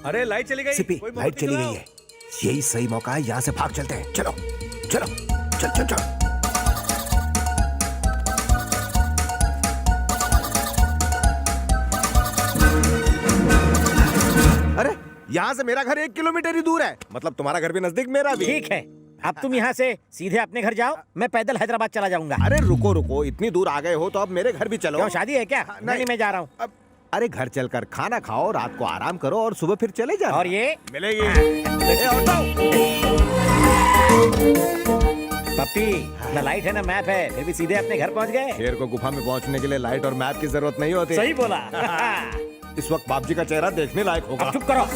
अरे लाइट चली गई। सिपी, कोई लाइट मोमबत्ती चली गई जलाओ। है। यही सही मौका है, यहाँ से भाग चलते हैं। चलो चलो चल चल चल। अरे यहाँ से मेरा घर 1 किलोमीटर ही दूर है, मतलब तुम्हारा घर भी नजदीक, मेरा भी। ठीक है, अब तुम यहाँ से सीधे अपने घर जाओ, मैं पैदल हैदराबाद चला जाऊंगा। अरे रुको रुको, इतनी दूर आ गए हो तो अब मेरे घर भी चलो। क्यों, शादी है क्या? नहीं, मैं जा रहा हूँ। अब अरे घर चलकर खाना खाओ, रात को आराम करो और सुबह फिर चले जाओ। और ये मिलेगी। पप्पी, ना लाइट है ना मैप है, फिर भी सीधे अपने घर पहुँच गए। शेर को गुफा में पहुंचने के लिए लाइट और मैप की जरूरत नहीं होती। सही बोला। इस वक्त बाप जी का चेहरा देखने लायक होगा। अब चुप करो,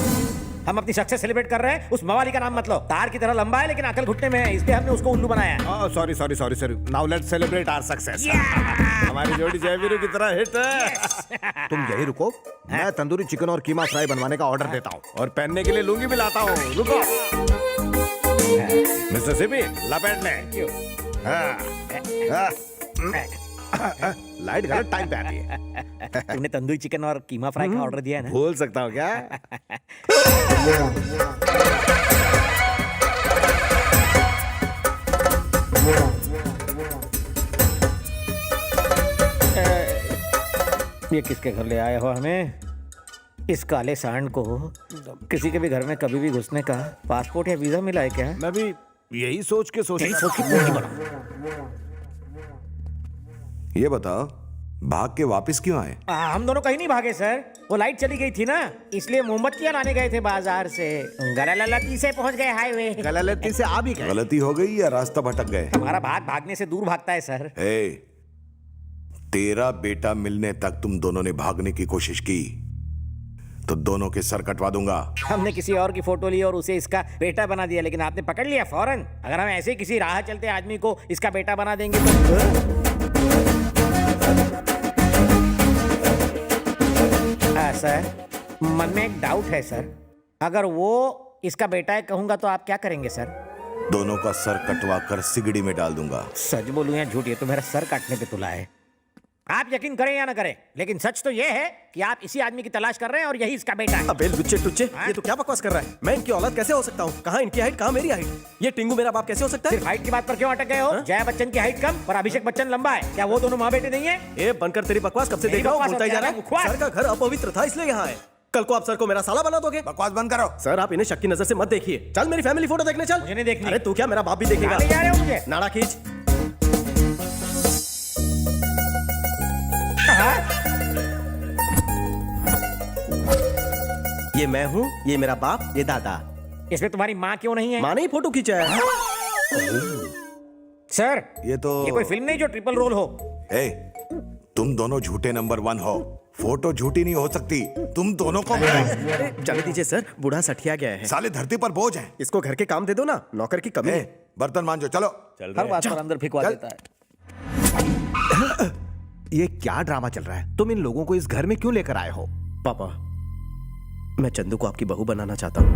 हम अपनी सक्सेस सेलिब्रेट कर रहे हैं। उस मवाली का नाम मत लो, तार की तरह लंबा है लेकिन अकल घुटने में है, इसलिए हमने उसको उल्लू बनाया। Sorry sorry sorry sorry, now let's celebrate our success. हमारी जोड़ी जयवीरू की तरह हिट है। तुम यही रुको, मैं तंदूरी चिकन और कीमा फ्राई बनवाने का ऑर्डर देता हूँ और पहनने के लिए लुंगी भी लाता हूँ। रुको मिस्टर सिपी, लपेट ले। लाइट गलत टाइम पे आती है। तुमने तंदूरी चिकन और कीमा फ्राई का ऑर्डर दिया है ना? भूल सकता हूँ क्या? ये किसके घर ले आए हो हमें? इस काले सांड को किसी के भी घर में कभी भी घुसने का पासपोर्ट या वीजा मिला है क्या? मैं भी यही सोच के यही सोच के पूरी बना। ये बताओ, भाग के वापस क्यों आए? हम दोनों कहीं नहीं भागे सर, वो लाइट चली गई थी ना, इसलिए मोमबत्तियां लाने गए थे बाजार से। गलती से पहुंच गए हाईवे। गलती से आ भी गए। गलती हो गई या रास्ता भटक गए? हमारा भाग भागने से दूर भागता है सर। तेरा बेटा मिलने तक तुम दोनों ने भागने की कोशिश की तो दोनों के सर कटवा दूंगा। हमने किसी और की फोटो ली और उसे इसका बेटा बना दिया, लेकिन आपने पकड़ लिया फौरन। अगर हम ऐसे किसी राह चलते आदमी को इसका बेटा बना देंगे तो सर, मन में एक डाउट है सर, अगर वो इसका बेटा है कहूंगा तो आप क्या करेंगे सर? दोनों का सर कटवा कर सिगड़ी में डाल दूंगा। सच बोलूं या झूठ, ये तो मेरा सर काटने पे तुला है। आप यकीन करें या ना करें, लेकिन सच तो ये है कि आप इसी आदमी की तलाश कर रहे हैं और यही इसका बेटा है। अबे लुच्चे टुच्चे, ये तो क्या बकवास कर रहा है? मैं इनकी औलाद कैसे हो सकता हूँ? कहाँ इनकी हाइट, कहाँ मेरी हाइट? ये टिंगू मेरा बाप कैसे हो सकता है? सिर्फ हाइट की बात पर क्यों अटक गए हो? जया बच्चन की हाइट कम और अभिषेक बच्चन लंबा है, क्या वो दोनों माँ बेटे नहीं है? ए बनकर तेरी बकवास कब से मेरी देखा हूँ, बकवास बोलता ही अब जा रहा ज्यादा है। बकवास। सर का घर अपवित्र था इसलिए यहाँ है। कल को आप सर को मेरा साला बना दोगे? बकवास बंद करो। सर आप इन्हें शक की नजर से मत देखिए। चल मेरी फैमिली फोटो देखने चल। मुझे नहीं देखनी। अरे तू क्या, मेरा बाप भी देखेगा। ले जा रहे हो मुझे? नाड़ा खींच। ये मैं हूँ, ये मेरा बाप, ये दादा। इसमें तुम्हारी माँ क्यों नहीं है? माँ ने ही फोटो खींचा है। सर, ये तो ये कोई फिल्म नहीं जो ट्रिपल रोल हो। तुम दोनों झूठे नंबर 1 हो। फोटो झूठी नहीं हो सकती। तुम दोनों को जाने दीजिए सर, बूढ़ा सठिया गया है। साले धरती पर बोझ है। इसको घर के काम दे दो ना, नौकर की कमी है। बर्तन मांजो, चलो। हर बात पर अंदर फिकवा देता है। ये क्या ड्रामा चल रहा है? तुम इन लोगों को इस घर में क्यों लेकर आए हो? पापा, मैं चंदू को आपकी बहू बनाना चाहता हूँ।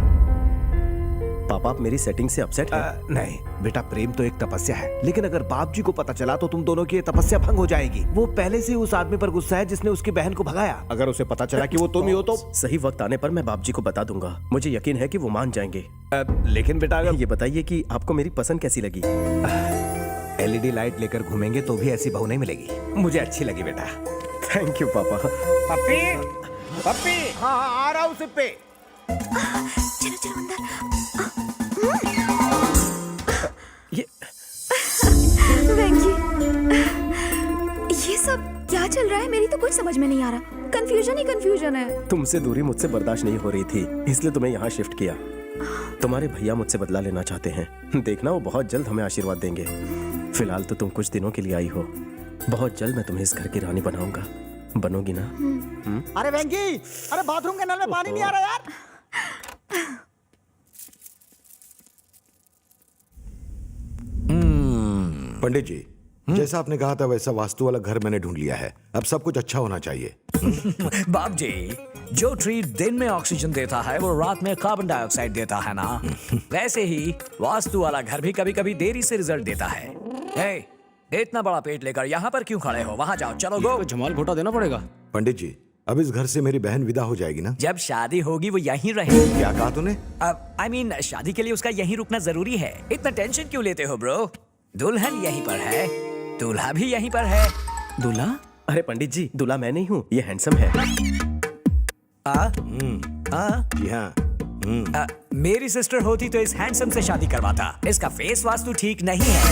पापा आप मेरी सेटिंग से अपसेट हैं? नहीं बेटा, प्रेम तो एक तपस्या है, लेकिन अगर बाप जी को पता चला तो तुम दोनों की ये तपस्या भंग हो जाएगी। वो पहले से ही उस आदमी पर गुस्सा है जिसने उसकी बहन को भगाया। अगर उसे पता चला कि वो तुम ही हो तो सही वक्त आने पर मैं बाप जी को बता दूंगा। मुझे यकीन है कि वो मान जाएंगे। लेकिन बेटा अगर ये बताइए कि आपको मेरी पसंद कैसी लगी? एलईडी लाइट लेकर घूमेंगे तो भी ऐसी बहू नहीं मिलेगी। मुझे अच्छी लगी बेटा। थैंक यू पापा। पप्पी, पप्पी। हाँ आ रहा हूँ सिप्पे। चलो चलो अंदर। ये वेंकी, ये सब क्या चल रहा है? मेरी तो कुछ समझ में नहीं आ रहा। कंफ्यूजन ही कंफ्यूजन है। तुमसे दूरी मुझसे बर्दाश्त नहीं हो रही थी, इसलिए तुम्हें यहाँ शिफ्ट किया। तुम्हारे भैया मुझसे बदला लेना चाहते हैं। देखना वो बहुत जल्द हमें आशीर्वाद देंगे। फिलहाल तो तुम कुछ दिनों के लिए आई हो, बहुत जल्द मैं तुम्हें इस घर की रानी बनाऊंगा। बनोगी ना? अरे वेंकी, अरे बाथरूम के नल में पानी नहीं आ रहा यार। पंडित जी, जैसा आपने कहा था वैसा वास्तु वाला घर मैंने ढूंढ लिया है। अब सब कुछ अच्छा होना चाहिए। बाप जी, जो ट्री दिन में ऑक्सीजन देता है वो रात में कार्बन डाइऑक्साइड देता है ना, वैसे ही वास्तु वाला घर भी कभी कभी देरी से रिजल्ट देता है। इतना बड़ा पेट लेकर यहाँ पर क्यों खड़े हो? वहाँ जाओ, चलो गो। जमाल घोटा देना पड़ेगा। पंडित जी, अब इस घर से मेरी बहन विदा हो जाएगी ना? जब शादी होगी वो यहीं रहेगी। क्या कहा तूने? आई मीन शादी के लिए उसका यहीं रुकना जरूरी है। इतना टेंशन क्यों लेते हो ब्रो? दुल्हन यहीं पर है, दूल्हा भी यहीं पर है। दूल्हा? अरे पंडित जी, दूल्हा मैं नहीं हूँ, ये हैंडसम है। जी हाँ। मेरी सिस्टर होती तो इस हैंडसम से शादी करवाता। इसका फेस वास्तु ठीक नहीं है।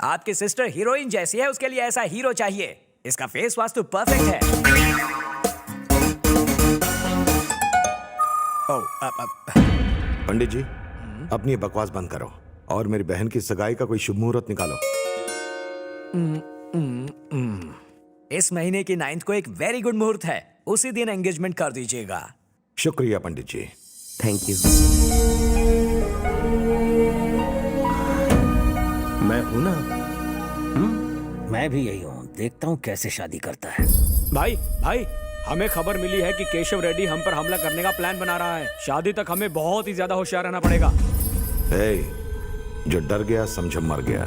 आपकी सिस्टर हीरोइन जैसी है, उसके लिए ऐसा हीरो चाहिए। इसका फेस वास्तु परफेक्ट है। पंडित जी, अपनी ये बकवास बंद करो और मेरी बहन की सगाई का कोई शुभ मुहूर्त निकालो। इस महीने की 9th को एक वेरी गुड मुहूर्त है, उसी दिन एंगेजमेंट कर दीजिएगा। शुक्रिया पंडित जी। Thank you. मैं हूं ना। मैं भी यही हूँ, देखता हूँ कैसे शादी करता है। भाई भाई, हमें खबर मिली है कि केशव रेड्डी हम पर हमला करने का प्लान बना रहा है। शादी तक हमें बहुत ही ज्यादा होशियार रहना पड़ेगा। जो डर गया समझ मर गया।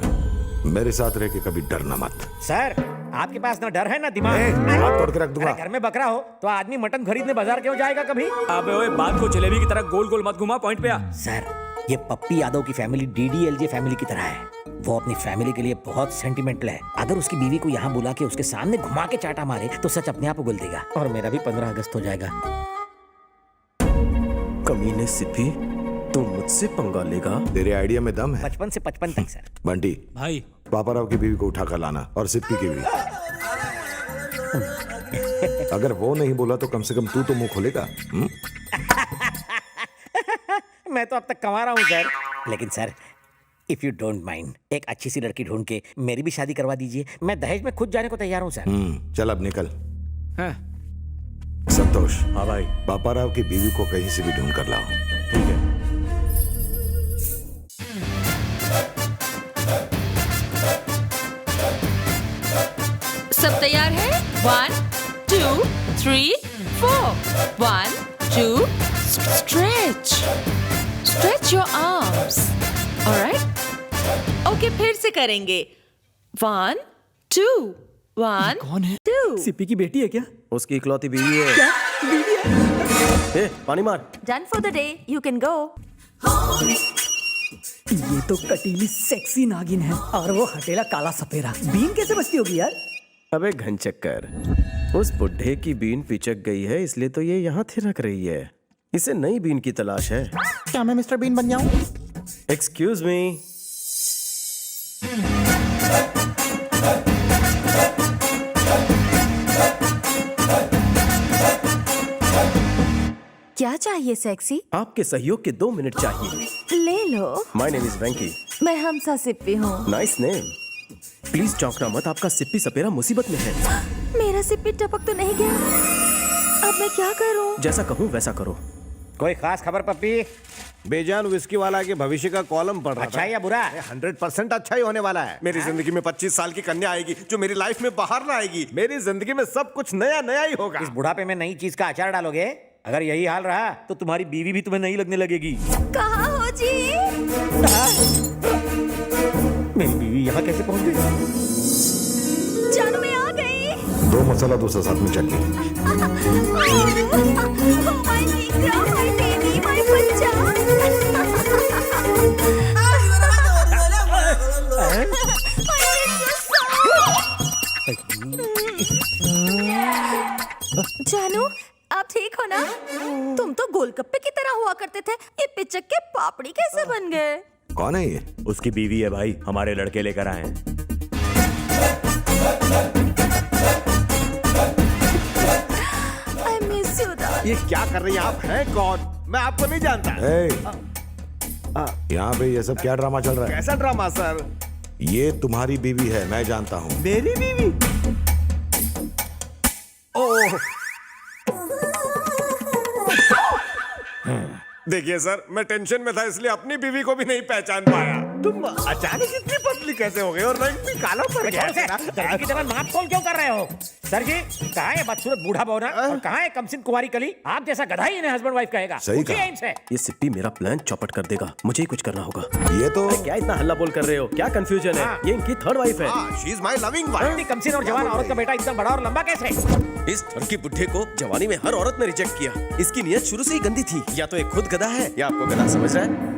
मेरे साथ रह के कभी डरना मत। सर, आपके पास ना डर है ना दिमाग। हाथ तोड़ के रख दूंगा। अरे घर में बकरा हो तो आदमी मटन खरीदने बाजार क्यों जाएगा कभी? अबे ओए, बात को जलेबी की तरह गोल गोल मत घुमा, पॉइंट पे आ। सर, ये पप्पी यादव की फैमिली डीडीएलजे फैमिली की तरह है। वो अपनी फैमिली के लिए बहुत सेंटिमेंटल है। अगर उसकी बीवी को यहाँ बुला के उसके सामने घुमा के चाटा मारे तो सच अपने आप उगल देगा। और मेरा भी 15 अगस्त हो जाएगा। कमीने सिद्धि, तू मुझसे पंगा लेगा? तेरे आइडिया में दम है। 55 से 55 तक सर। बंटी, भाई पापाराव की बीवी को उठा कर लाना, और सिप्पी की भी। अगर वो नहीं बोला तो कम से कम तू तो मुंह खोलेगा। मैं तो अब तक कमा रहा हूँ सर। लेकिन sir, if you don't mind, एक अच्छी सी लड़की ढूंढ के मेरी भी शादी करवा दीजिए। मैं दहेज में खुद जाने को तैयार हूँ सर। चल अब निकल। हैं? संतोष, हाँ भाई। पापाराव की बीवी को कहीं से भी ढूंढ कर लाओ। ठीक है। सब तैयार है? 1 2 3 4 1 2 stretch stretch your arms. Alright, okay, फिर से करेंगे। 1 2 1 कौन है? 2। सिप्पी की बेटी है क्या? उसकी इकलौती बीवी है। क्या? बीवी है? ए, पानी मार। Done for the day, you can go. ये तो कटीली सेक्सी नागिन है, और वो हटेला काला सपेरा। बीन कैसे बचती होगी यार? अबे घनचक्कर, उस बुढ़े की बीन पिचक गई है, इसलिए तो ये यहाँ थिरक रही है। इसे नई बीन की तलाश है। क्या मैं मिस्टर बीन बन जाऊं? Excuse me. क्या चाहिए सेक्सी? आपके सहयोग के 2 मिनट चाहिए। ले लो। माय नेम इज वेंकी। मैं हमसा सिप्पी हूँ। Nice name. प्लीज चौंकना मत, आपका सिप्पी सपेरा मुसीबत में है। मेरा सिप्पी टपक तो नहीं गया? अब मैं क्या करूँ? जैसा कहूँ वैसा करो। कोई खास खबर पप्पी? बेजान विस्की वाला के भविष्य का कॉलम पढ़ रहा अच्छा या बुरा? 100% अच्छा ही होने वाला है। मेरी जिंदगी में 25 साल की कन्या आएगी जो मेरी लाइफ में बाहर लाएगी। मेरी जिंदगी में सब कुछ नया नया ही होगा। इस बुढ़ापे में नई चीज का अचार डालोगे? अगर यही हाल रहा तो तुम्हारी बीवी भी तुम्हें नहीं लगने लगेगी। कहाँ हो जी? मेरी बीवी यहाँ कैसे पहुँच गई? जानू मैं आ गई। 2 मसाला, दूसरा साथ में चटनी। Oh my Nikra, my baby, my बच्चा। जानू, आप ठीक हो ना? तुम तो गोलगप्पे की तरह हुआ करते थे, ये पिचक के पापड़ी कैसे बन गए? कौन है ये? उसकी बीवी है भाई, हमारे लड़के लेकर आए हैं। I miss you, darling. ये क्या कर रही हैं आप? हैं कौन? मैं आपको नहीं जानता। यहाँ पे ये सब क्या ड्रामा चल रहा है? कैसा ड्रामा सर? ये तुम्हारी बीवी है, मैं जानता हूँ। मेरी बीवी? ओह, देखिए सर, मैं टेंशन में था इसलिए अपनी बीवी को भी नहीं पहचान पाया। तुम अचानक इतनी पतली कैसे हो गए और रंग भी काला पड़ गया दर्जी की तरह नाक खोल क्यों कर रहे हो? सर जी, कहाँ है बदसूरत बूढ़ा बौना और कहाँ है कमसिन कुंवारी कली? आप जैसा गधा ही इन्हें हस्बैंड वाइफ कहेगा। सही पूछिए कहा। इनसे। ये सिप्पी मेरा प्लान चौपट कर देगा, मुझे ही कुछ करना होगा। ये तो क्या इतना हल्ला बोल कर रहे हो? क्या कंफ्यूजन है? ये इनकी थर्ड वाइफ है। She is my loving wife. इतनी कमसिन और जवान औरत का बेटा इतना बड़ा और लंबा कैसे? इस ठरकी बुड्ढे को जवानी में हर औरत ने रिजेक्ट किया। इसकी नीयत शुरू से ही गंदी थी। या तो एक खुद गधा है या आपको गधा समझ रहा है।